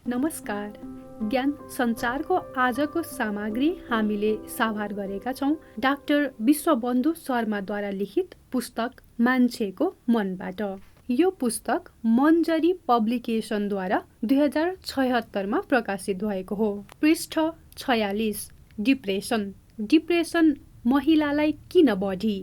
नमस्कार। ज्ञान सञ्चारको आजको सामग्री हामीले साभार गरेका छौँ डाक्टर विश्वबन्धु शर्माद्वारा लिखित पुस्तक मान्छेको मनबाट। यो पुस्तक मन्जरी पब्लिकेसनद्वारा 2076मा प्रकाशित भएको हो। पृष्ठ 46 डिप्रेसन महिलालाई किन बढी?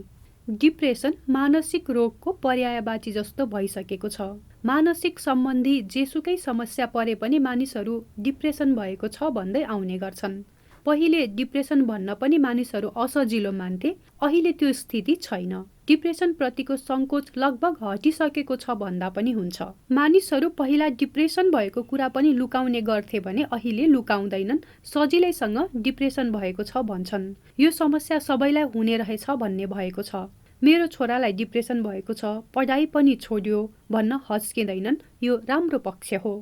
डिप्रेसन मानसिक रोगको पर्यायवाची जस्तो भइसकेको छ। मानसिक सम्बन्धी जेसुकै समस्या परे पनि मानिसहरू डिप्रेसन भएको छ भन्दै आउने गर्छन्। पहिले डिप्रेसन भन्न पनि मानिसहरू असजिलो मान्थे, अहिले त्यो स्थिति छैन। डिप्रेसन प्रतिको सङ्कोच लगभग हटिसकेको छ भन्दा पनि हुन्छ। मानिसहरू पहिला डिप्रेसन भएको कुरा पनि लुकाउने गर्थे भने अहिले लुकाउँदैनन्, सजिलैसँग डिप्रेसन भएको छ भन्छन्। यो समस्या सबैलाई हुने रहेछ भन्ने भएको छ। मेरो छोरालाई डिप्रेसन भएको छ, पढाइ पनि छोड्यो भन्न हच्किँदैनन्। यो राम्रो पक्ष हो।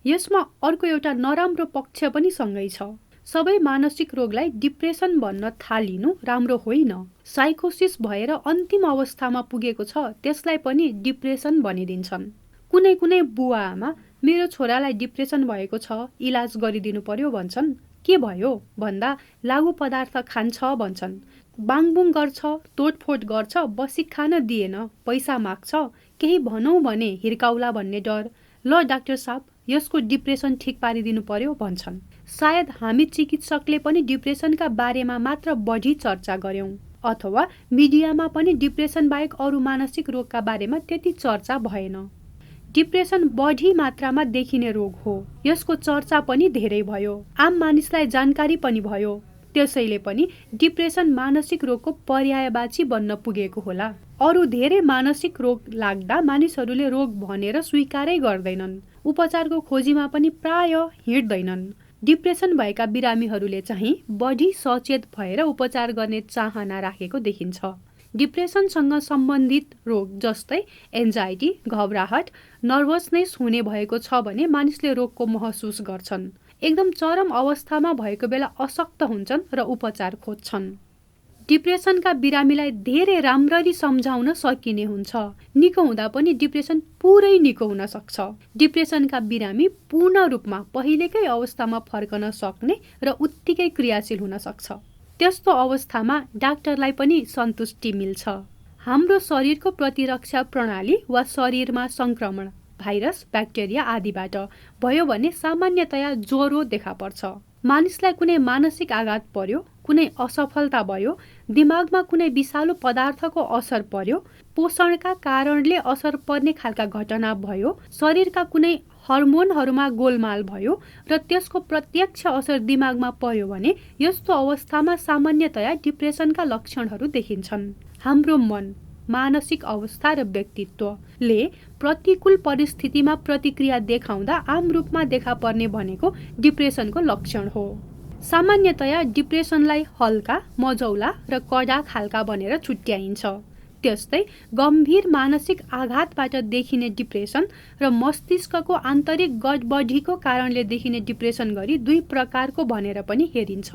यसमा अर्को एउटा नराम्रो पक्ष पनि सँगै छ। सबै मानसिक रोगलाई डिप्रेसन भन्न थालिनु राम्रो होइन। साइकोसिस भएर अन्तिम अवस्थामा पुगेको छ त्यसलाई पनि डिप्रेसन भनिदिन्छन्। कुनै कुनै बुवा आमा मेरो छोरालाई डिप्रेसन भएको छ, इलाज गरिदिनु पर्यो भन्छन्। के भयो भन्दा लागु पदार्थ खान्छ भन्छन्, बाङबुङ गर्छ, तोडफोड गर्छ, बसी खान दिएन, पैसा माग्छ, केही भनौँ भने हिर्काउला भन्ने डर। ल डाक्टर साहब, यसको डिप्रेसन ठिक पारिदिनु पर्यो भन्छन्। सायद हामी चिकित्सकले पनि डिप्रेसनका बारेमा मात्र बढी चर्चा गर्यौं, अथवा मिडियामा पनि डिप्रेसन बाहेक अरू मानसिक रोगका बारेमा त्यति चर्चा भएन। डिप्रेसन बढी मात्रामा देखिने रोग हो। यसको चर्चा पनि धेरै भयो, आम मानिसलाई जानकारी पनि भयो। त्यसैले पनि डिप्रेसन मानसिक रोगको पर्यायवाची बन्न पुगेको होला। अरू धेरै मानसिक रोग लाग्दा मानिसहरूले रोग भनेर स्वीकारै गर्दैनन्, उपचारको खोजीमा पनि प्राय हिँड्दैनन्। डिप्रेसन भएका बिरामीहरूले चाहिँ बढी सचेत भएर उपचार गर्ने चाहना राखेको देखिन्छ। डिप्रेसनसँग सम्बन्धित रोग जस्तै एन्जाइटी, घबराहट, नर्भसनेस हुने भएको छ भने मानिसले रोगको महसुस गर्छन्। एकदम चरम अवस्थामा भएको बेला अशक्त हुन्छन् र उपचार खोज्छन्। डिप्रेसनका बिरामीलाई धेरै राम्ररी सम्झाउन सकिने हुन्छ। निको हुँदा पनि डिप्रेसन पुरै निको हुन सक्छ। डिप्रेसनका बिरामी पूर्ण रूपमा पहिलेकै अवस्थामा फर्कन सक्ने र उत्तिकै क्रियाशील हुन सक्छ। त्यस्तो अवस्थामा डाक्टरलाई पनि सन्तुष्टि मिल्छ। हाम्रो शरीरको प्रतिरक्षा प्रणाली वा शरीरमा संक्रमण, भाइरस, ब्याक्टेरिया आदिबाट भयो भने सामान्यतया ज्वरो देखा पर्छ। मानिसलाई कुनै मानसिक आघात पर्यो, कुनै असफलता भयो, दिमागमा कुनै विषालु पदार्थको असर पर्यो, पोषणका कारणले असर पर्ने खालका घटना भयो, शरीरका कुनै हर्मोनहरूमा गोलमाल भयो र त्यसको प्रत्यक्ष असर दिमागमा पर्यो भने यस्तो अवस्थामा सामान्यतया डिप्रेसनका लक्षणहरू देखिन्छन्। हाम्रो मन, मानसिक अवस्था र व्यक्तित्वले प्रतिकूल परिस्थितिमा प्रतिक्रिया देखाउँदा आम रूपमा देखा पर्ने भनेको डिप्रेसनको लक्षण हो। सामान्यतया डिप्रेसनलाई हल्का, मझौला र कडा खालका भनेर छुट्याइन्छ। त्यस्तै गम्भीर मानसिक आघातबाट देखिने डिप्रेसन र मस्तिष्कको आन्तरिक गडबडीको कारणले देखिने डिप्रेसन गरी दुई प्रकारको भनेर पनि हेरिन्छ।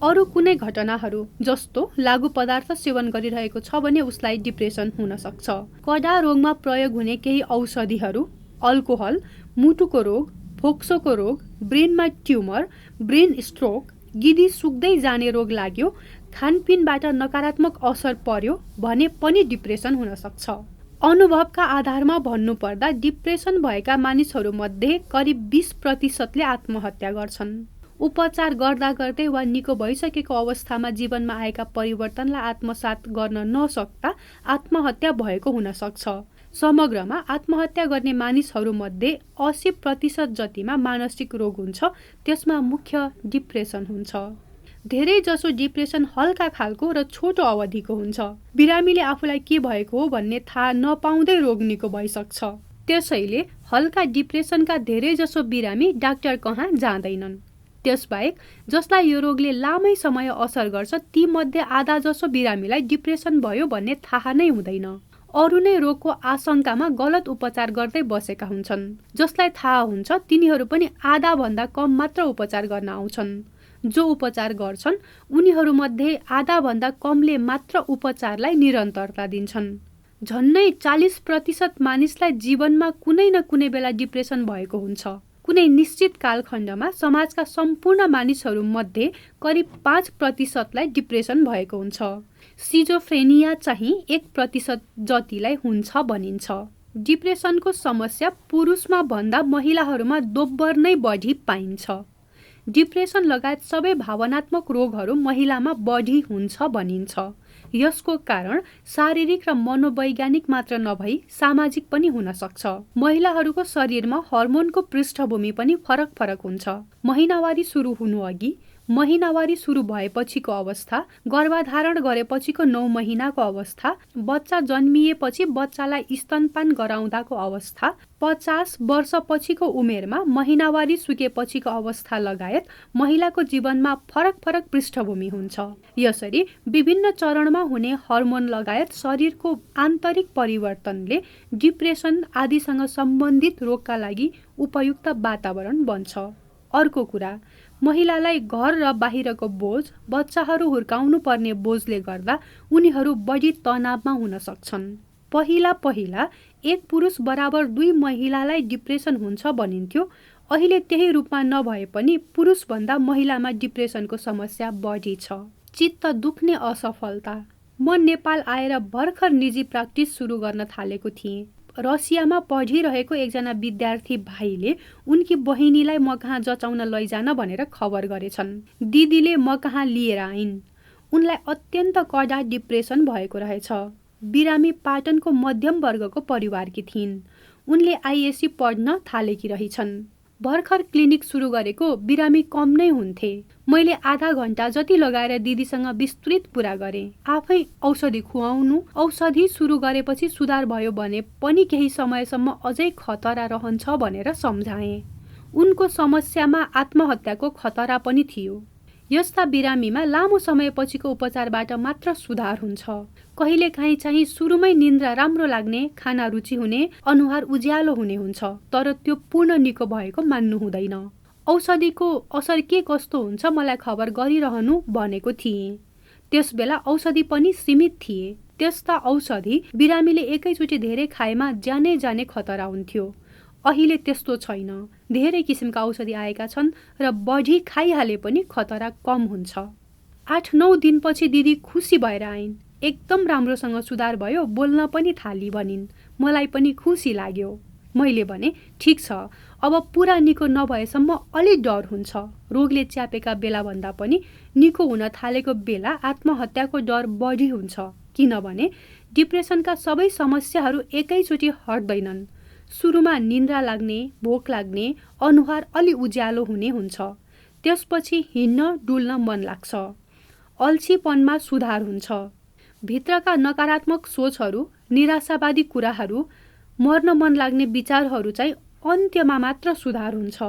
अरू कुनै घटनाहरू जस्तो लागु पदार्थ सेवन गरिरहेको छ भने उसलाई डिप्रेसन हुन सक्छ। कडा रोगमा प्रयोग हुने केही औषधिहरू, अल्कोहल, मुटुको रोग, फोक्सोको रोग, ब्रेनमा ट्युमर, ब्रेन स्ट्रोक, गिदी सुक्दै जाने रोग लाग्यो, खानपिनबाट नकारात्मक असर पर्यो भने पनि डिप्रेसन हुन सक्छ। अनुभवका आधारमा भन्नुपर्दा डिप्रेसन भएका मानिसहरूमध्ये करिब 20% आत्महत्या गर्छन्। उपचार गर्दा गर्दै वा निको भइसकेको अवस्थामा जीवनमा आएका परिवर्तनलाई आत्मसात गर्न नसक्दा आत्महत्या भएको हुन सक्छ। समग्रमा आत्महत्या गर्ने मानिसहरूमध्ये 80% जतिमा मानसिक रोग हुन्छ, त्यसमा मुख्य डिप्रेसन हुन्छ। धेरै जसो डिप्रेसन हल्का खालको र छोटो अवधिको हुन्छ। बिरामीले आफूलाई के भएको हो भन्ने थाहा नपाउँदै रोग निको भइसक्छ। त्यसैले हल्का डिप्रेसनका धेरै जसो बिरामी डाक्टर कहाँ जाँदैनन्। त्यसबाहेक जसलाई यो रोगले लामै समय असर गर्छ ती मध्ये आधा जसो बिरामीलाई डिप्रेसन भयो भन्ने थाहा नै हुँदैन। अरू नै रोगको आशंकामा गलत उपचार गर्दै बसेका हुन्छन्। जसलाई थाहा हुन्छ तिनीहरू पनि आधा भन्दा कम मात्र उपचार गर्न आउँछन्। जो उपचार गर्छन् उनीहरूमध्ये आधा भन्दा कमले मात्र उपचारलाई निरन्तरता दिन्छन्। झन्नै 40% मानिसलाई जीवनमा कुनै न कुनै बेला डिप्रेसन भएको हुन्छ। कुनै निश्चित कालखण्डमा समाजका सम्पूर्ण मानिसहरूमध्ये करिब 5% डिप्रेसन भएको हुन्छ। सिजोफ्रेनिया चाहिँ 1% जतिलाई हुन्छ भनिन्छ। डिप्रेसनको समस्या पुरुषमा भन्दा महिलाहरूमा दोब्बर नै बढी पाइन्छ। डिप्रेसन लगायत सबै भावनात्मक रोगहरू महिलामा बढी हुन्छ भनिन्छ। यसको कारण शारीरिक र मनोवैज्ञानिक मात्र नभई सामाजिक पनि हुन सक्छ। महिलाहरूको शरीरमा हर्मोनको पृष्ठभूमि पनि फरक हुन्छ। महिनावारी सुरु हुनु अघि, महिनावारी सुरु भएपछिको अवस्था, गर्भधारण गरेपछिको 9 महिनाको अवस्था, बच्चा जन्मिएपछि बच्चालाई स्तनपान गराउँदाको अवस्था, 50 वर्षपछिको उमेरमा महिनावारी सुकेपछिको अवस्था लगायत महिलाको जीवनमा फरक पृष्ठभूमि हुन्छ। यसरी विभिन्न चरणमा हुने हर्मोन लगायत शरीरको आन्तरिक परिवर्तनले डिप्रेसन आदिसँग सम्बन्धित रोगका लागि उपयुक्त वातावरण बन्छ। अर्को कुरा, महिलालाई घर र बाहिरको बोझ, बच्चाहरू हुर्काउनु पर्ने बोझले गर्दा उनीहरू बढी तनावमा हुन सक्छन्। पहिला एक पुरुष बराबर 2 महिलालाई डिप्रेसन हुन्छ भनिन्थ्यो। अहिले त्यही रूपमा नभए पनि पुरुषभन्दा महिलामा डिप्रेसनको समस्या बढी छ। चित्त दुख्ने असफलता। म नेपाल आएर भर्खर निजी प्र्याक्टिस सुरु गर्न थालेको थिएँ। रसियामा पढिरहेको एकजना विद्यार्थी भाइले उनकी बहिनीलाई म कहाँ जचाउन लैजान भनेर खबर गरेछन्। दिदीले म कहाँ लिएर आइन्। उनलाई अत्यन्त कडा डिप्रेसन भएको रहेछ। बिरामी पाटनको मध्यम वर्गको परिवारकी थिइन्। उनले आइएससी पढ्न थालेकी रहेछन्। भर्खर क्लिनिक सुरु गरेको, बिरामी कम नै हुन्थे। मैले आधा घण्टा जति लगाएर दिदीसँग विस्तृत कुरा गरेँ। आफै औषधि खुवाउनु, औषधि सुरु गरेपछि सुधार भयो भने पनि केही समयसम्म अझै खतरा रहन्छ भनेर सम्झाएँ। उनको समस्यामा आत्महत्याको खतरा पनि थियो। यस्ता बिरामीमा लामो समयपछिको उपचारबाट मात्र सुधार हुन्छ। कहिलेकाहीँ चाहिँ सुरुमै निन्द्रा राम्रो लाग्ने, खाना रुचि हुने, अनुहार उज्यालो हुने हुन्छ, तर त्यो पूर्ण निको भएको मान्नु हुँदैन। औषधिको असर के कस्तो हुन्छ मलाई खबर गरिरहनु भनेको थिएँ। त्यसबेला औषधि पनि सीमित थिए। त्यस्ता औषधि बिरामीले एकैचोटि धेरै खाएमा ज्यानै जाने खतरा हुन्थ्यो। अहिले त्यस्तो छैन। धेरै किसिमका औषधि आएका छन् र बढी खाइहाले पनि खतरा कम हुन्छ। 8-9 दिनपछि दिदी खुसी भएर आइन्। एकदम राम्रोसँग सुधार भयो, बोल्न पनि थाली भनिन्। मलाई पनि खुसी लाग्यो। मैले भने, ठिक छ, अब पुरा निको नभएसम्म अलि डर हुन्छ। रोगले च्यापेका बेला भन्दा पनि निको हुन थालेको बेला आत्महत्याको डर बढी हुन्छ। किनभने डिप्रेसनका सबै समस्याहरू एकैचोटि हट्दैनन्। सुरुमा निन्द्रा लाग्ने, भोक लाग्ने, अनुहार अलि उज्यालो हुने हुन्छ। त्यसपछि हिँड्न डुल्न मन लाग्छ। अल्छीपनमा सुधार हुन्छ। भित्रका नकारात्मक सोचहरू, निराशावादी कुराहरू, मर्न मन लाग्ने विचारहरू चाहिँ अन्त्यमा मात्र सुधार हुन्छ।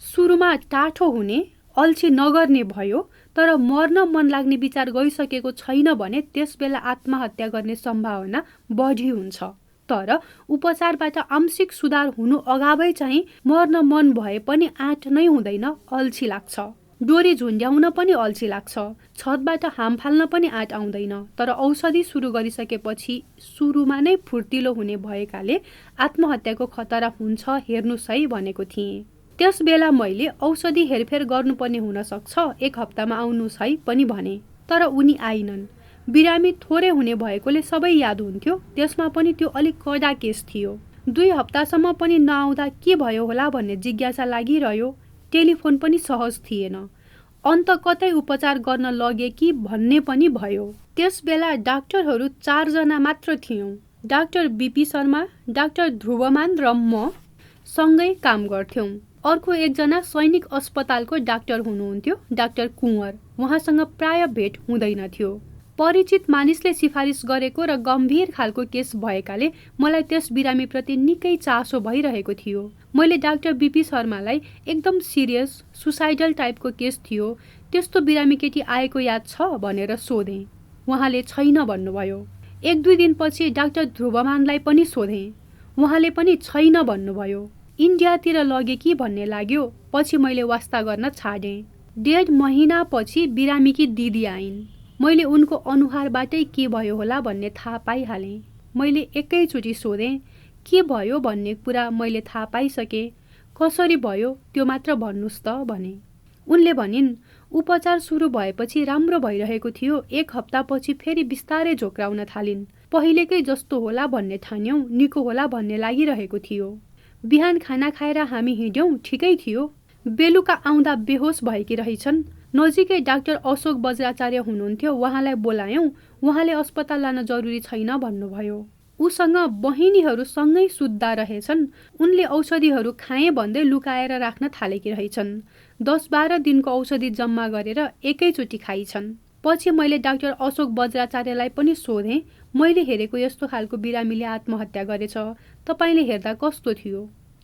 सुरुमा टाठो हुने, अल्छी नगर्ने भयो, तर मर्न मन लाग्ने विचार गइसकेको छैन भने त्यसबेला आत्महत्या गर्ने सम्भावना बढी हुन्छ। तर उपचारबाट आंशिक सुधार हुनु अगावै चाहिँ मर्न मन भए पनि आँट नै हुँदैन, अल्छी लाग्छ। डोरी झुन्ड्याउन पनि अल्छी लाग्छ। छतबाट हाम फाल्न पनि आँट आउँदैन। तर औषधि सुरु गरिसकेपछि सुरुमा नै फुर्तिलो हुने भएकाले आत्महत्याको खतरा हुन्छ, हेर्नुस् है भनेको थिएँ। त्यस बेला मैले औषधि हेरफेर गर्नुपर्ने हुन सक्छ, 1 हप्तामा आउनुस् है पनि भने। तर उनी आइनन्। बिरामी थोरै हुने भएकोले सबै याद हुन्थ्यो। त्यसमा पनि त्यो अलिक कडा केस थियो। 2 हप्तासम्म पनि नआउँदा के भयो होला भन्ने जिज्ञासा लागिरह्यो। टेलिफोन पनि सहज थिएन। अन्त कतै उपचार गर्न लगे कि भन्ने पनि भयो। त्यसबेला डाक्टरहरू 4 जना मात्र थियौँ। डाक्टर बीपी शर्मा, डाक्टर ध्रुवमान र म सँगै काम गर्थ्यौँ। अर्को एकजना सैनिक अस्पतालको डाक्टर हुनुहुन्थ्यो, डाक्टर कुँवर। उहाँसँग प्राय भेट हुँदैन थियो। परिचित मानिसले सिफारिस गरेको र गम्भीर खालको केस भएकाले मलाई त्यस बिरामीप्रति निकै चासो भइरहेको थियो। मैले डाक्टर बीपी शर्मालाई एकदम सिरियस सुसाइडल टाइपको केस थियो, त्यस्तो बिरामी केटी आएको याद छ भनेर सोधेँ। उहाँले छैन भन्नुभयो। 1-2 दिनपछि डाक्टर ध्रुवमानलाई पनि सोधेँ। उहाँले पनि छैन भन्नुभयो। इन्डियातिर लगे कि भन्ने लाग्यो। पछि मैले वास्ता गर्न छाडेँ। 1.5 महिनापछि बिरामीकी दिदी आइन्। मैले उनको अनुहारबाटै के भयो होला भन्ने थाहा पाइहालेँ। मैले एकैचोटि सोधेँ, के भयो भन्ने कुरा मैले थाहा पाइसकेँ। कसरी भयो त्यो मात्र भन्नुस् त भने। उनले भनिन्, उपचार सुरु भएपछि राम्रो भइरहेको थियो। 1 हप्तापछि फेरि बिस्तारै झोक्राउन थालिन्। पहिलेकै जस्तो होला भन्ने ठान्यौं, निको होला भन्ने लागिरहेको थियो। बिहान खाना खाएर हामी हिँड्यौं, ठिकै थियो। बेलुका आउँदा बेहोस भएकी रहेछन्। नजिकै डाक्टर अशोक बज्राचार्य हुनुहुन्थ्यो, उहाँलाई बोलायौं। उहाँले अस्पताल लान जरुरी छैन भन्नुभयो। उसँग बहिनीहरू सँगै सुत्दा रहेछन्। उनले औषधिहरू खाए भन्दै लुकाएर राख्न थालेकी रहेछन्। 10-12 दिनको औषधि जम्मा गरेर एकैचोटि खाइछन्। पछि मैले डाक्टर अशोक बज्राचार्यलाई पनि सोधेँ, मैले हेरेको यस्तो खालको बिरामीले आत्महत्या गरेछ, तपाईले हेर्दा कस्तो थियो?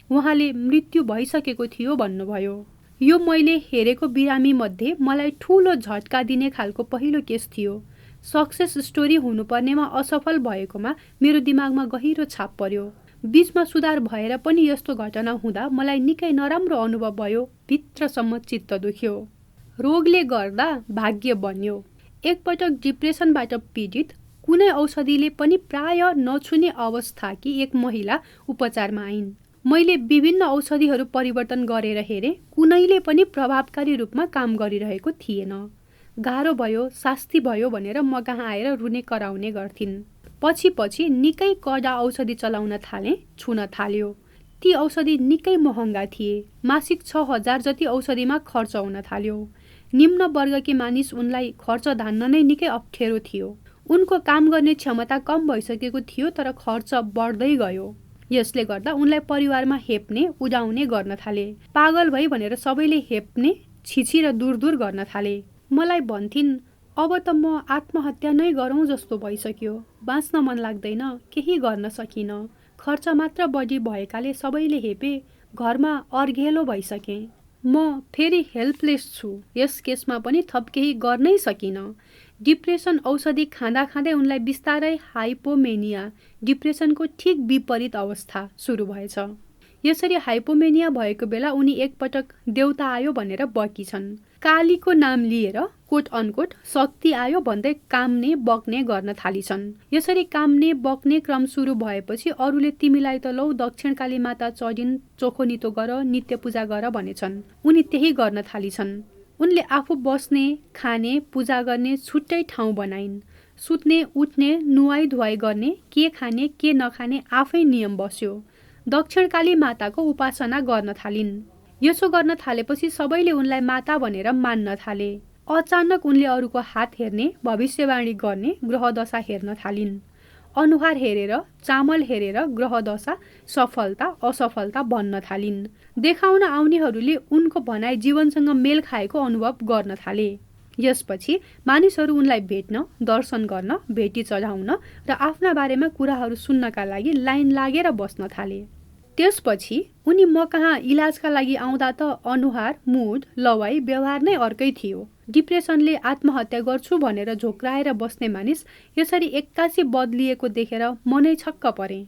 उहाँले मृत्यु भइसकेको थियो भन्नुभयो। यो मैले हेरेको बिरामी मध्ये मलाई ठूलो झट्का दिने खालको पहिलो केस थियो। सक्सेस स्टोरी हुनुपर्नेमा असफल भएकोमा मेरो दिमागमा गहिरो छाप पर्यो। बीचमा सुधार भएर पनि यस्तो घटना हुँदा मलाई निकै नराम्रो अनुभव भयो। भित्रसम्म चित्त दुख्यो। रोगले गर्दा भाग्य बन्यो। एकपटक डिप्रेसनबाट पीडित, कुनै औषधिले पनि प्राय नछुने अवस्थाकी एक महिला उपचारमा आइन्। मैले विभिन्न औषधिहरू परिवर्तन गरेर हेरेँ, कुनैले पनि प्रभावकारी रूपमा काम गरिरहेको थिएन। गाह्रो भयो, शास्ति भयो भनेर म कहाँ आएर रुने कराउने गर्थिन्। पछि निकै कडा औषधि चलाउन थाले, छुन थाल्यो। ती औषधि निकै महँगा थिए। मासिक 6000 जति औषधिमा खर्च हुन थाल्यो। निम्न वर्गकी मानिस उनलाई खर्च धान्न नै निकै अप्ठ्यारो थियो। उनको काम गर्ने क्षमता कम भइसकेको थियो, तर खर्च बढ्दै गयो। यसले गर्दा उनलाई परिवारमा हेप्ने, उडाउने गर्न थाले। पागल भई भनेर सबैले हेप्ने, छिछि र दूर गर्न थाले। मलाई भन्थिन्, अब त म आत्महत्या नै गरौँ जस्तो भइसक्यो। बाँच्न मन लाग्दैन, केही गर्न सकिन। खर्च मात्र बढी भएकाले सबैले हेपे, घरमा अर्घेलो भइसके। म फेरि हेल्पलेस छु। यस केसमा पनि थप केही गर्नै सकिन। डिप्रेसन औषधि खाँदा खाँदै उनलाई बिस्तारै हाइपोमेनिया, डिप्रेसनको ठिक विपरीत अवस्था सुरु भएछ। यसरी हाइपोमेनिया भएको बेला उनी एकपटक देउता आयो भनेर बकी छन्। कालीको नाम लिएर कोट अनकोट शक्ति आयो भन्दै काम्ने बक्ने गर्न थालिछन्। यसरी काम्ने बक्ने क्रम सुरु भएपछि अरूले तिमीलाई त लौ दक्षिणकाली माता चढिन्, चोखो नितो गर, नित्य पूजा गर भनेछन्। उनी त्यही गर्न थालिछन्। उनले आफू बस्ने, खाने, पूजा गर्ने छुट्टै ठाउँ बनाइन्। सुत्ने, उठ्ने, नुहाई धुवाई गर्ने, के खाने के नखाने आफै नियम बस्यो। दक्षिणकाली माताको उपासना गर्न थालिन्। यसो गर्न थालेपछि सबैले उनलाई माता भनेर मान्न थाले। अचानक उनले अरूको हात हेर्ने, भविष्यवाणी गर्ने, ग्रहदशा हेर्न थालिन्। अनुहार हेरेर, चामल हेरेर ग्रहदशा, सफलता असफलता भन्न थालिन्। देखाउन आउनेहरूले उनको भनाइ जीवनसँग मेल खाएको अनुभव गर्न थाले। यसपछि मानिसहरू उनलाई भेट्न, दर्शन गर्न, भेटी चढाउन र आफ्ना बारेमा कुराहरू सुन्नका लागि लाइन लागेर बस्न थाले। त्यसपछि उनी म कहाँ इलाजका लागि आउँदा त अनुहार, मुड, लवाई, व्यवहार नै अर्कै थियो। डिप्रेसनले आत्महत्या गर्छु भनेर झोक्राएर बस्ने मानिस यसरी एक्कासी बदलिएको देखेर मनै छक्क परे।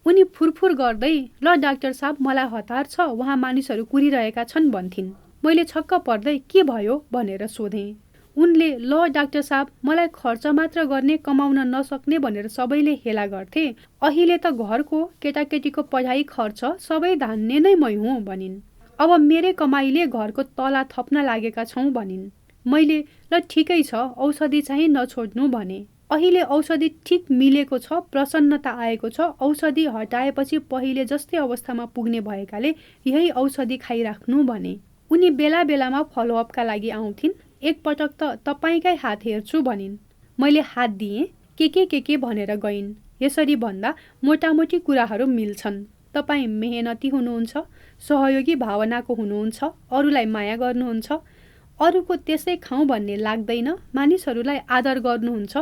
उनी फुरफुर गर्दै, ल डाक्टर साहब मलाई हतार छ, वहाँ मानिसहरू कुरिरहेका छन् भन्थिन्। मैले छक्क पर्दै के भयो भनेर सोधेँ। उनले, ल डाक्टर साहब मलाई खर्च मात्र गर्ने, कमाउन नसक्ने भनेर सबैले हेला गर्थे। अहिले त घरको, केटाकेटीको पढाइ खर्च सबै धान्ने नै मै हुँ भनिन्। अब मेरै कमाइले घरको तला थप्न लागेका छौँ भनिन्। मैले, ल ठिकै छ, औषधि चाहिँ नछोड्नु भने। अहिले औषधि ठिक मिलेको छ, प्रसन्नता आएको छ। औषधि हटाएपछि पहिले जस्तै अवस्थामा पुग्ने भएकाले यही औषधि खाइराख्नु भने। उनी बेला बेलामा फलोअपका लागि आउँथिन्। एकपटक त तपाईँकै हात हेर्छु भनिन्। मैले हात दिएँ, के भनेर गइन्। यसरी भन्दा मोटामोटी कुराहरू मिल्छन्। तपाईँ मेहनती हुनुहुन्छ, सहयोगी भावनाको हुनुहुन्छ, अरूलाई माया गर्नुहुन्छ, अरूको त्यसै खाउँ भन्ने लाग्दैन, मानिसहरूलाई आदर गर्नुहुन्छ,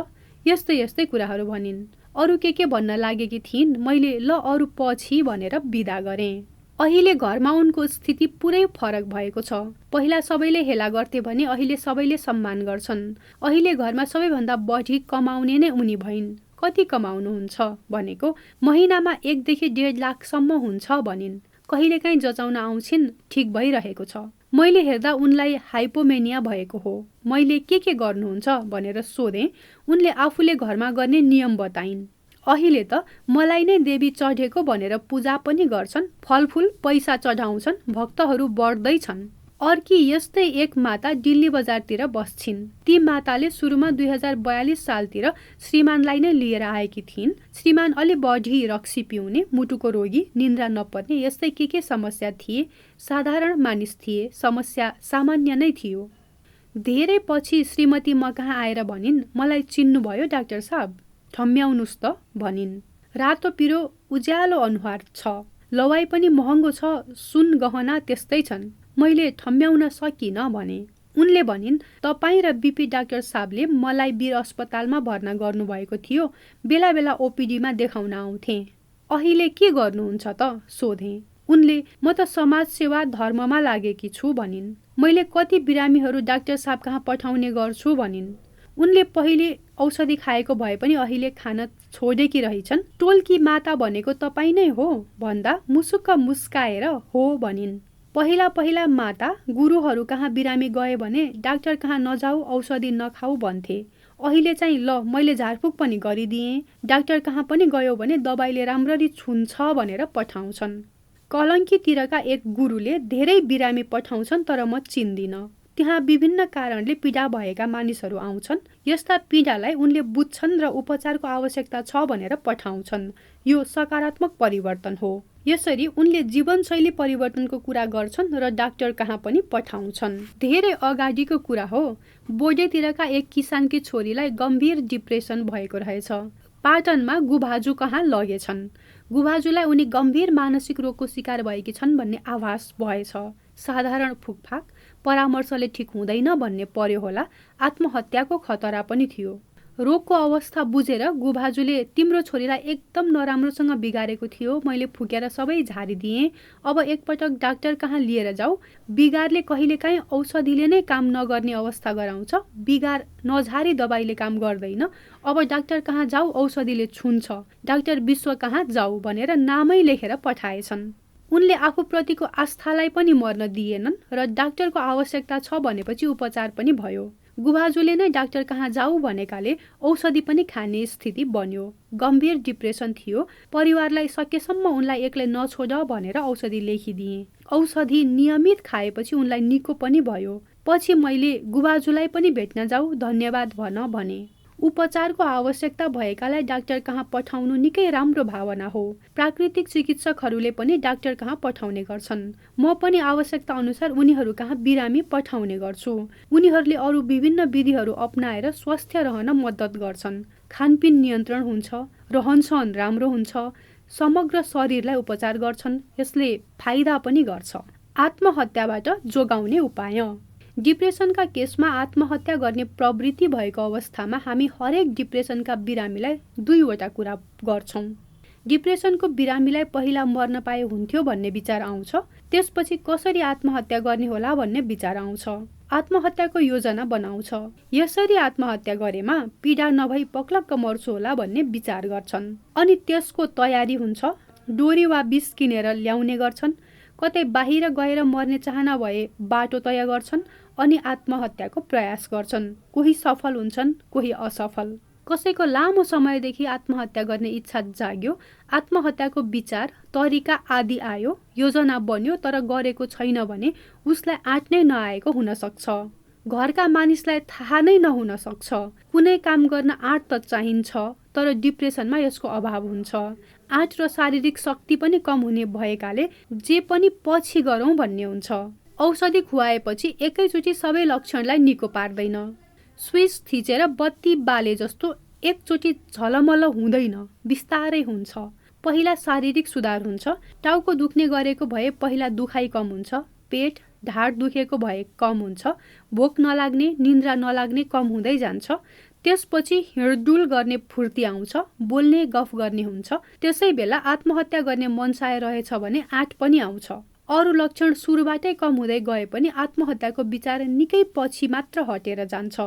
यस्तै कुराहरू भनिन्। अरू के भन्न लागेकी थिइन्। मैले ल अरू पछि भनेर बिदा गरेँ। अहिले घरमा उनको स्थिति पुरै फरक भएको छ। पहिला सबैले हेला गर्थे भने अहिले सबैले सम्मान गर्छन्। अहिले घरमा सबैभन्दा बढी कमाउने नै उनी भइन्। कति कमाउनुहुन्छ भनेको महिनामा 1 देखि 1.5 लाखसम्म हुन्छ भनिन्। कहिलेकाहीँ जचाउन आउँछिन्, ठिक भइरहेको छ। मैले हेर्दा उनलाई हाइपोमेनिया भएको हो। मैले के गर्नुहुन्छ भनेर सोधेँ। उनले आफूले घरमा गर्ने नियम बताइन्। अहिले त मलाई नै देवी चढेको भनेर पूजा पनि गर्छन्, फलफुल पैसा चढाउँछन्, भक्तहरू बढ्दैछन्। अर्की यस्तै एक माता दिल्ली बजारतिर बस्छिन्। ती माताले सुरुमा 2042 सालतिर श्रीमानलाई नै लिएर आएकी थिइन्। श्रीमान अलि बढी रक्सी पिउने, मुटुको रोगी, निन्द्रा नपर्ने, यस्तै के समस्या थिए। साधारण मानिस थिए, समस्या सामान्य नै थियो। धेरै पछि श्रीमती म कहाँ आएर भनिन्, मलाई चिन्नुभयो डाक्टर साहब? ठम्म्याउनुस् त भनिन्। रातो पिरो उज्यालो अनुहार छ, लवाई पनि महँगो छ, सुन गहना त्यस्तै छन्। मैले ठम्म्याउन सकिनँ भने। उनले भनिन्, तपाईँ र बिपी डाक्टर साहबले मलाई वीर अस्पतालमा भर्ना गर्नुभएको थियो। बेला बेला ओपिडीमा देखाउन आउँथे। अहिले के गर्नुहुन्छ त सोधेँ। उनले म त समाज सेवा धर्ममा लागेकी छु भनिन्। मैले कति बिरामीहरू डाक्टर साहब कहाँ पठाउने गर्छु भनिन्। उनले पहिले औषधि खाएको भए पनि अहिले खान छोडेकी रहेछन्। टोलकी माता भनेको तपाईँ नै हो भन्दा मुसुक्क मुस्काएर हो भनिन्। पहिला पहिला माता गुरुहरू कहाँ बिरामी गए भने डाक्टर कहाँ नजाऊ, औषधि नखाऊ भन्थे। अहिले चाहिँ ल मैले झारफुक पनि गरिदिएँ, डाक्टर कहाँ पनि गयो भने दबाईले राम्ररी छुन्छ भनेर पठाउँछन्। कलङ्कीतिरका एक गुरुले धेरै बिरामी पठाउँछन्, तर म चिन्दिनँ। त्यहाँ विभिन्न कारणले पीडा भएका मानिसहरू आउँछन्। यस्ता पीडालाई उनले बुझ्छन् र उपचारको आवश्यकता छ भनेर पठाउँछन्। यो सकारात्मक परिवर्तन हो। यसरी उनले जीवनशैली परिवर्तनको कुरा गर्छन् र डाक्टर कहाँ पनि पठाउँछन्। धेरै अगाडिको कुरा हो। बोडेतिरका एक किसानकी छोरीलाई गम्भीर डिप्रेसन भएको रहेछ। पाटनमा गुभाजु कहाँ लगेछन्। गुभाजुलाई उनी गम्भीर मानसिक रोगको शिकार भएकी छन् भन्ने आभास भएछ। साधारण फुकफाक परामर्शले ठिक हुँदैन भन्ने पर्यो होला। आत्महत्याको खतरा पनि थियो। रोगको अवस्था बुझेर गुभाजुले तिम्रो छोरीलाई एकदम नराम्रोसँग बिगारेको थियो, मैले फुकेर सबै झारिदिएँ, अब एकपटक डाक्टर कहाँ लिएर जाऊ। बिगारले कहिलेकाहीँ औषधिले नै काम नगर्ने अवस्था गराउँछ। बिगार नझारी दबाईले काम गर्दैन। अब डाक्टर कहाँ जाऊ, औषधिले छुन्छ। डाक्टर विश्व कहाँ जाऊ भनेर नामै लेखेर पठाएछन्। उनले आफूप्रतिको आस्थालाई पनि मर्न दिएनन् र डाक्टरको आवश्यकता छ भनेपछि उपचार पनि भयो। गुभाजुले नै डाक्टर कहाँ जाऊ भनेकाले औषधि पनि खाने स्थिति बन्यो। गम्भीर डिप्रेसन थियो। परिवारलाई सकेसम्म उनलाई एक्लै नछोड भनेर औषधि लेखिदिए। औषधि नियमित खाएपछि उनलाई निको पनि भयो। पछि मैले गुभाजुलाई पनि भेट्न जाऊ, धन्यवाद भन भने। उपचारको आवश्यकता भएकालाई डाक्टर कहाँ पठाउनु निकै राम्रो भावना हो। प्राकृतिक चिकित्सकहरूले पनि डाक्टर कहाँ पठाउने गर्छन्। म पनि आवश्यकता अनुसार उनीहरू कहाँ बिरामी पठाउने गर्छु। उनीहरूले अरू विभिन्न विधिहरू अपनाएर स्वस्थ रहन मद्दत गर्छन्। खानपिन नियन्त्रण हुन्छ, रहनसहन राम्रो हुन्छ, समग्र शरीरलाई उपचार गर्छन्। यसले फाइदा पनि गर्छ। आत्महत्याबाट जोगाउने उपाय। डिप्रेसनका केसमा आत्महत्या गर्ने प्रवृत्ति भएको अवस्थामा हामी हरेक डिप्रेसनका बिरामीलाई दुईवटा कुरा गर्छौँ। डिप्रेसनको बिरामीलाई पहिला मर्न पाए हुन्थ्यो भन्ने विचार आउँछ। त्यसपछि कसरी आत्महत्या गर्ने होला भन्ने विचार आउँछ। आत्महत्याको योजना बनाउँछ। यसरी आत्महत्या गरेमा पीडा नभई पक्लक्क मर्छु होला भन्ने विचार गर्छन्। अनि त्यसको तयारी हुन्छ। डोरी वा विष किनेर ल्याउने गर्छन्। कतै बाहिर गएर मर्ने चाहना भए बाटो तय गर्छन्। अनि आत्महत्याको प्रयास गर्छन्। कोही सफल हुन्छन्, कोही असफल। कसैको लामो समयदेखि आत्महत्या गर्ने इच्छा जाग्यो, आत्महत्याको विचार, तरिका आदि आयो, योजना बन्यो, तर गरेको छैन भने उसलाई आँट नै नआएको हुन सक्छ। घरका मानिसलाई थाहा नै नहुन सक्छ। कुनै काम गर्न आँट त चाहिन्छ, तर डिप्रेसनमा यसको अभाव हुन्छ। आँट र शारीरिक शक्ति पनि कम हुने भएकाले जे पनि पछि गरौँ भन्ने हुन्छ। औषधि खुवाएपछि एकैचोटि सबै लक्षणलाई निको पार्दैन। स्विच थिचेर बत्ती बाले जस्तो एकचोटि झलमल हुँदैन, बिस्तारै हुन्छ। पहिला शारीरिक सुधार हुन्छ। टाउको दुख्ने गरेको भए पहिला दुखाइ कम हुन्छ। पेट, ढाड दुखेको भए कम हुन्छ। भोक नलाग्ने, निन्द्रा नलाग्ने कम हुँदै जान्छ। त्यसपछि हिँडडुल गर्ने फुर्ती आउँछ, बोल्ने गफ गर्ने हुन्छ। त्यसै बेला आत्महत्या गर्ने मनसाय रहेछ भने आँट पनि आउँछ। अरू लक्षण सुरुबाटै कम हुँदै गए पनि आत्महत्याको विचार निकै पछि मात्र हटेर जान्छ।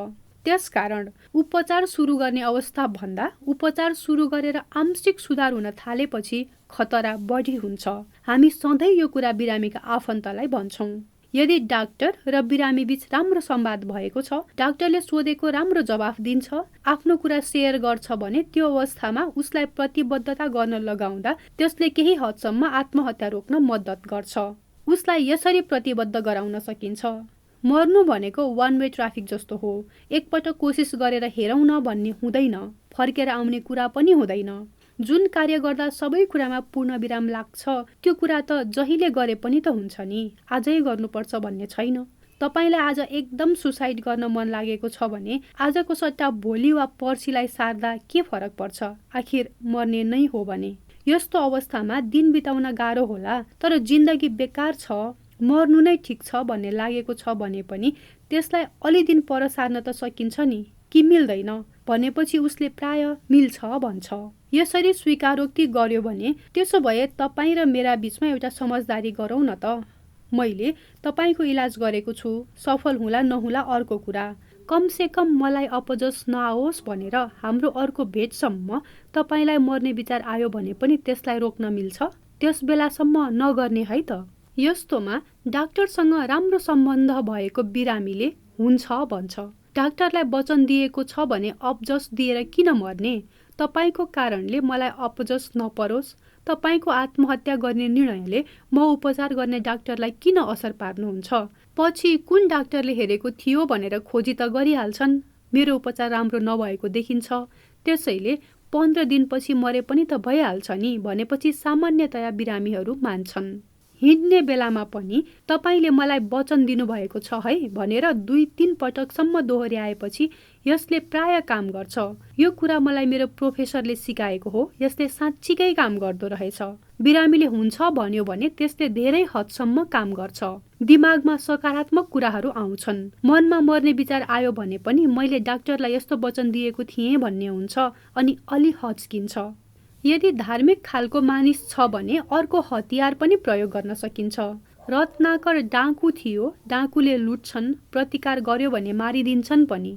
त्यसकारण उपचार सुरु गर्ने अवस्था भन्दा उपचार सुरु गरेर आंशिक सुधार हुन थालेपछि खतरा बढी हुन्छ। हामी सधैँ यो कुरा बिरामीका आफन्तलाई भन्छौँ। यदि डाक्टर र बिरामी बीच राम्रो संवाद भएको छ, डाक्टरले सोधेको राम्रो जवाफ दिन्छ, आफ्नो कुरा सेयर गर्छ भने त्यो अवस्थामा उसलाई प्रतिबद्धता गर्न लगाउँदा त्यसले केही हदसम्म आत्महत्या रोक्न मद्दत गर्छ। उसलाई यसरी प्रतिबद्ध गराउन सकिन्छ। मर्नु भनेको वान वे ट्राफिक जस्तो हो। एकपटक कोसिस गरेर हेरौँ न भन्ने हुँदैन, फर्केर आउने कुरा पनि हुँदैन। जुन कार्य गर्दा सबै कुरामा पूर्ण विराम लाग्छ त्यो कुरा त जहिले गरे पनि त हुन्छ नि, आजै गर्नुपर्छ भन्ने छैन। तपाईलाई आज एकदम सुसाइड गर्न मन लागेको छ भने आजको सट्टा भोलि वा पर्सिलाई सार्दा के फरक पर्छ? आखिर मर्ने नै हो भने। यस्तो अवस्थामा दिन बिताउन गाह्रो होला, तर जिन्दगी बेकार छ, मर्नु नै ठिक छ भन्ने लागेको छ भने पनि त्यसलाई अलि दिन पर सार्न त सकिन्छ नि, कि मिल्दैन? भनेपछि उसले प्राय मिल्छ भन्छ। यसरी स्वीकारोक्ति गर्यो भने त्यसो भए तपाईँ र मेरा बीचमा एउटा समझदारी गरौँ न त। मैले तपाईको इलाज गरेको छु, सफल हुला नहुला अर्को कुरा, कम से कम मलाई अपजस नआओस् भनेर हाम्रो अर्को भेटसम्म तपाईलाई मर्ने विचार आयो भने पनि त्यसलाई रोक्न मिल्छ। त्यस बेलासम्म नगर्ने है त। यस्तोमा डाक्टरसँग राम्रो सम्बन्ध भएको बिरामीले हुन्छ भन्छ। डाक्टरलाई वचन दिएको छ भने अपजस दिएर किन मर्ने? तपाईको कारणले मलाई अपजस नपरोस्, तपाईको आत्महत्या गर्ने निर्णयले म उपचार गर्ने डाक्टरलाई किन असर पार्नुहुन्छ? पछि कुन डाक्टरले हेरेको थियो भनेर खोजी त गरिहाल्छन्। मेरो उपचार राम्रो नभएको देखिन्छ, त्यसैले 15 दिनपछि मरे पनि त भइहाल्छ नि भनेपछि सामान्यतया बिरामीहरू मान्छन्। हिँड्ने बेलामा पनि तपाईले मलाई वचन दिनुभएको छ है भनेर 2-3 पटकसम्म दोहोर्याएपछि यसले प्राय काम गर्छ। यो कुरा मलाई मेरो प्रोफेसरले सिकाएको हो, यसले साँच्चीकै काम गर्दो रहेछ। बिरामीले हुन्छ भन्यो भने त्यसले धेरै हदसम्म काम गर्छ। दिमागमा सकारात्मक कुराहरू आउँछन्। मनमा मर्ने विचार आयो भने पनि मैले डाक्टरलाई यस्तो वचन दिएको थिएँ भन्ने हुन्छ अनि अलि हच्किन्छ। यदि धार्मिक खालको मानिस छ भने अर्को हतियार पनि प्रयोग गर्न सकिन्छ। रत्नाकर डाँकु थियो, डाँकुले लुट्छन्, प्रतिकार गर्यो भने मारिदिन्छन् पनि।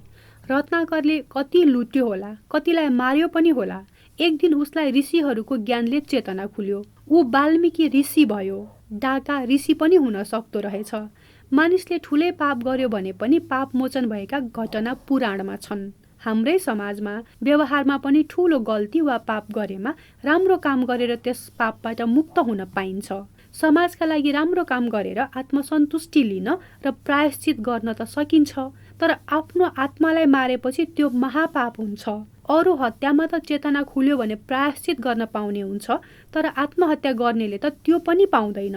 रत्नाकरले कति लुट्यो होला, कतिलाई मार्यो पनि होला। एक दिन उसलाई ऋषिहरूको ज्ञानले चेतना खुल्यो, ऊ वाल्मीकि ऋषि भयो। डाका ऋषि पनि हुन सक्दो रहेछ। मानिसले ठुलै पाप गर्यो भने पनि पाप मोचन भएका घटना पुराणमा छन्। हाम्रै समाजमा व्यवहारमा पनि ठूलो गल्ती वा पाप गरेमा राम्रो काम गरेर त्यस पापबाट मुक्त हुन पाइन्छ। समाजका लागि राम्रो काम गरेर आत्मसन्तुष्टि लिन र प्रायश्चित गर्न त सकिन्छ, तर आफ्नो आत्मालाई मारेपछि त्यो महापाप हुन्छ। अरू हत्यामा त चेतना खुल्यो भने प्रायश्चित गर्न पाउने हुन्छ, तर आत्महत्या गर्नेले त त्यो पनि पाउँदैन।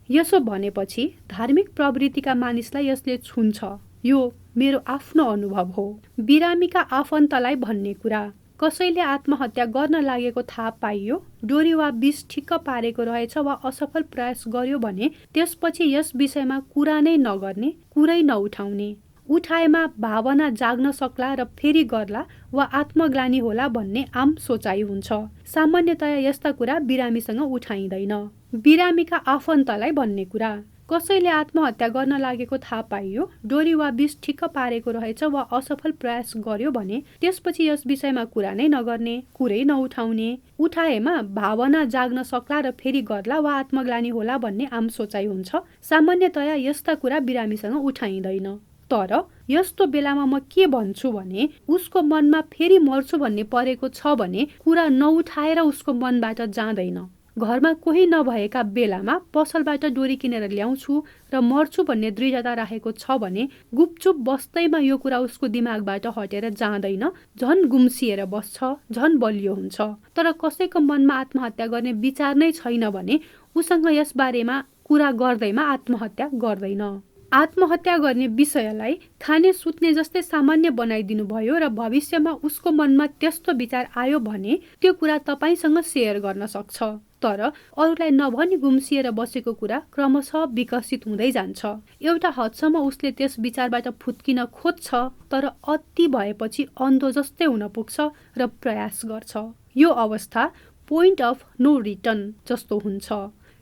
यसो भनेपछि धार्मिक प्रवृत्तिका मानिसलाई यसले छुन्छ। यो मेरो आफ्नो अनुभव हो। बिरामीका आफन्तलाई भन्ने कुरा। कसैले आत्महत्या गर्न लागेको थाहा पाइयो, डोरी वा विष ठिक्क पारेको रहेछ वा असफल प्रयास गर्यो भने त्यसपछि यस विषयमा कुरा नै नगर्ने, कुरै नउठाउने। उठाएमा भावना जाग्न सक्ला र फेरि गर्ला वा आत्मग्लानी होला भन्ने आम सोचाइ हुन्छ। सामान्यतया यस्ता कुरा बिरामीसँग उठाइँदैन। बिरामीका आफन्तलाई भन्ने कुरा। कसैले आत्महत्या गर्न लागेको थाहा पाइयो, डोरी वा विष ठिक्क पारेको रहेछ वा असफल प्रयास गर्यो भने त्यसपछि यस विषयमा कुरा नै नगर्ने, कुरै नउठाउने। उठाएमा भावना जाग्न सक्ला र फेरि गर्ला वा आत्मग्लानी होला भन्ने आम सोचाइ हुन्छ। सामान्यतया यस्ता कुरा बिरामीसँग उठाइँदैन। तर यस्तो बेलामा म के भन्छु भने उसको मनमा फेरि मर्छु भन्ने परेको छ भने कुरा नउठाएर उसको मनबाट जाँदैन। घरमा कोही नभएका बेलामा पसलबाट डोरी किनेर ल्याउँछु र मर्छु भन्ने दृढता राखेको छ भने गुपचुप बस्दैमा यो कुरा उसको दिमागबाट हटेर जाँदैन, झन गुम्सिएर बस्छ, झन बलियो हुन्छ। तर कसैको मनमा आत्महत्या गर्ने विचार नै छैन भने उसँग यसबारेमा कुरा गर्दैमा आत्महत्या गर्दैन। आत्महत्या गर्ने विषयलाई खाने सुत्ने जस्तै सामान्य बनाइदिनु भयो र भविष्यमा उसको मनमा त्यस्तो विचार आयो भने त्यो कुरा तपाईसँग सेयर गर्न सक्छ। तर अरूलाई नभनी गुम्सिएर बसेको कुरा क्रमशः विकसित हुँदै जान्छ। एउटा हदसम्म उसले त्यस विचारबाट फुत्किन खोज्छ, तर अति भएपछि अन्धो जस्तै हुन पुग्छ र प्रयास गर्छ। यो अवस्था पोइन्ट अफ नो रिटर्न जस्तो हुन्छ।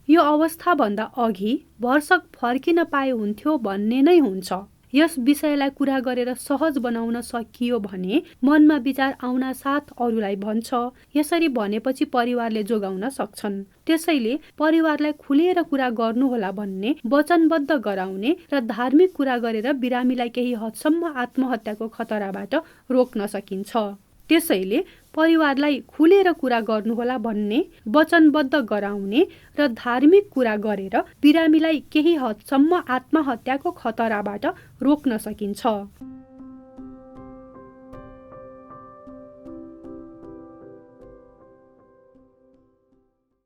यो अवस्थाभन्दा अघि भरसक फर्किन पाए हुन्थ्यो भन्ने नै हुन्छ। यस विषयलाई कुरा गरेर सहज बनाउन सकियो भने मनमा विचार आउन साथ अरूलाई भन्छ। यसरी भनेपछि परिवारले जोगाउन सक्छन्। त्यसैले परिवारलाई खुलेर कुरा गर्नुहोला भन्ने वचनबद्ध गराउने र धार्मिक कुरा गरेर बिरामीलाई केही हदसम्म आत्महत्याको खतराबाट रोक्न सकिन्छ। त्यसैले परिवारलाई खुलेर कुरा गर्नुहोला भन्ने वचनबद्ध गराउने र धार्मिक कुरा गरेर बिरामीलाई केही हदसम्म आत्महत्याको खतराबाट रोक्न सकिन्छ।